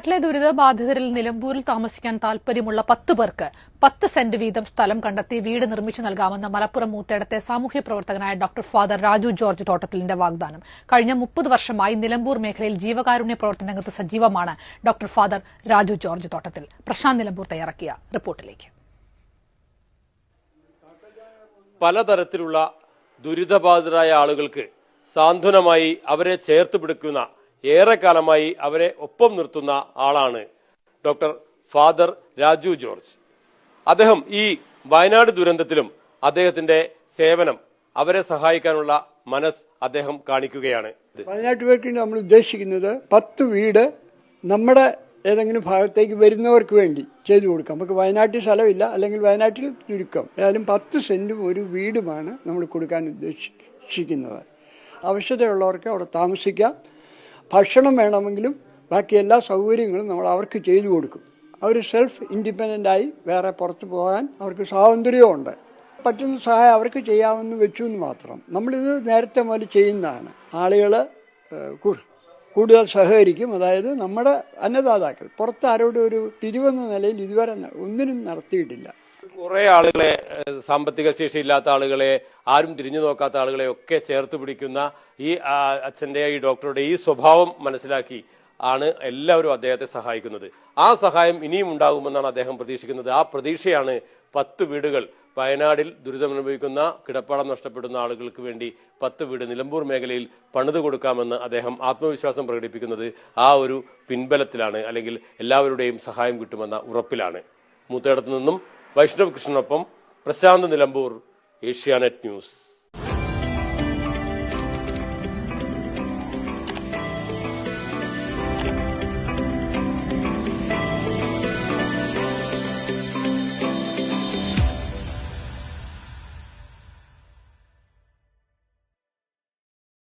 വയനാട്ടിലെ ദുരിതബാധിതരിൽ നിലമ്പൂരിൽ താമസിക്കാൻ താൽപര്യമുള്ള 10 പേർക്ക് 10 സെന്റ് വീതം സ്ഥലം കണ്ടെത്തി വീട് നിർമ്മിച്ചു നൽകാമെന്ന് മലപ്പുറം മൂത്തേടത്തെ സാമൂഹ്യ പ്രവർത്തകനായ ഡോക്ടർ ഫാദർ രാജു ജോർജ് തോട്ടത്തിലിന്റെ വാഗ്ദാനം. കഴിഞ്ഞ 30 വർഷമായി നിലമ്പൂർ മേഖലയിൽ ജീവകാരുണ്യ പ്രവർത്തന രംഗത്ത് സജീവമാണ് ഡോക്ടർ ഫാദർ രാജു ജോർജ് തോട്ടത്തിൽ. പ്രശാന്ത് നിലമ്പൂർ തയ്യാറാക്കിയ റിപ്പോർട്ടിലേക്ക്. പലതരത്തിലുള്ള ദുരിതബാധിതരായ ആളുകൾക്ക് സാന്ത്വനമായി അവരെ ചേർത്ത് പിടിക്കുന്ന, ഏറെക്കാലമായി അവരെ ഒപ്പം നിർത്തുന്ന ആളാണ് ഡോക്ടർ ഫാദർ രാജു ജോർജ്. അദ്ദേഹം ഈ വയനാട് ദുരന്തത്തിലും അദ്ദേഹത്തിന്റെ സേവനം, അവരെ സഹായിക്കാനുള്ള മനസ്സ് അദ്ദേഹം കാണിക്കുകയാണ്. 18 പേർക്ക് നമ്മൾ ഉദ്ദേശിക്കുന്നത് 10 വീട് നമ്മുടെ ഏതെങ്കിലും ഭാഗത്തേക്ക് വരുന്നവർക്ക് വേണ്ടി ചെയ്തു കൊടുക്കാം. നമുക്ക് വയനാട്ടിൽ സ്ഥലമില്ല, അല്ലെങ്കിൽ വയനാട്ടിൽ ചുരുക്കം, ഏതായാലും 10 സെന്റും ഒരു വീടുമാണ് നമ്മൾ കൊടുക്കാൻ ഉദ്ദേശിക്കുന്നത്. ആവശ്യതയുള്ളവർക്ക് അവിടെ താമസിക്കാം. ഭക്ഷണം വേണമെങ്കിലും ബാക്കി എല്ലാ സൗകര്യങ്ങളും നമ്മൾ അവർക്ക് ചെയ്തു കൊടുക്കും. അവർ സെൽഫ് ഇൻഡിപെൻഡൻ്റായി വേറെ പുറത്തു പോകാൻ അവർക്ക് സ്വാതന്ത്ര്യമുണ്ട്. പറ്റുന്ന സഹായം അവർക്ക് ചെയ്യാമെന്ന് വെച്ചു എന്ന് മാത്രം. നമ്മളിത് നേരത്തെ മുതൽ ചെയ്യുന്നതാണ്. ആളുകൾ കൂടുതൽ സഹകരിക്കും. അതായത് നമ്മുടെ അന്നദാതാക്കൾ പുറത്ത് ആരോടും ഒരു പിരിവെന്ന നിലയിൽ ഇതുവരെ ഒന്നിനും നടത്തിയിട്ടില്ല. കുറെ ആളുകളെ, സാമ്പത്തിക ശേഷി ഇല്ലാത്ത ആളുകളെ, ആരും തിരിഞ്ഞു നോക്കാത്ത ആളുകളെ ഒക്കെ ചേർത്ത് പിടിക്കുന്ന ഈ അച്ഛന്റെ, ഈ ഡോക്ടറുടെ ഈ സ്വഭാവം മനസ്സിലാക്കി ആണ് എല്ലാവരും അദ്ദേഹത്തെ സഹായിക്കുന്നത്. ആ സഹായം ഇനിയും ഉണ്ടാകുമെന്നാണ് അദ്ദേഹം പ്രതീക്ഷിക്കുന്നത്. ആ പ്രതീക്ഷയാണ് 10 വീടുകൾ വയനാടിൽ ദുരിതമനുഭവിക്കുന്ന, കിടപ്പാടം നഷ്ടപ്പെടുന്ന ആളുകൾക്ക് വേണ്ടി 10 വീട് നിലമ്പൂർ മേഖലയിൽ പണിതു കൊടുക്കാമെന്ന് അദ്ദേഹം ആത്മവിശ്വാസം പ്രകടിപ്പിക്കുന്നത്. ആ ഒരു പിൻബലത്തിലാണ്, അല്ലെങ്കിൽ എല്ലാവരുടെയും സഹായം കിട്ടുമെന്ന ഉറപ്പിലാണ്. മൂത്തേടത്തു നിന്നും വൈഷ്ണവ് കൃഷ്ണനൊപ്പം പ്രശാന്ത് നിലമ്പൂർ, ഏഷ്യാനെറ്റ് ന്യൂസ്.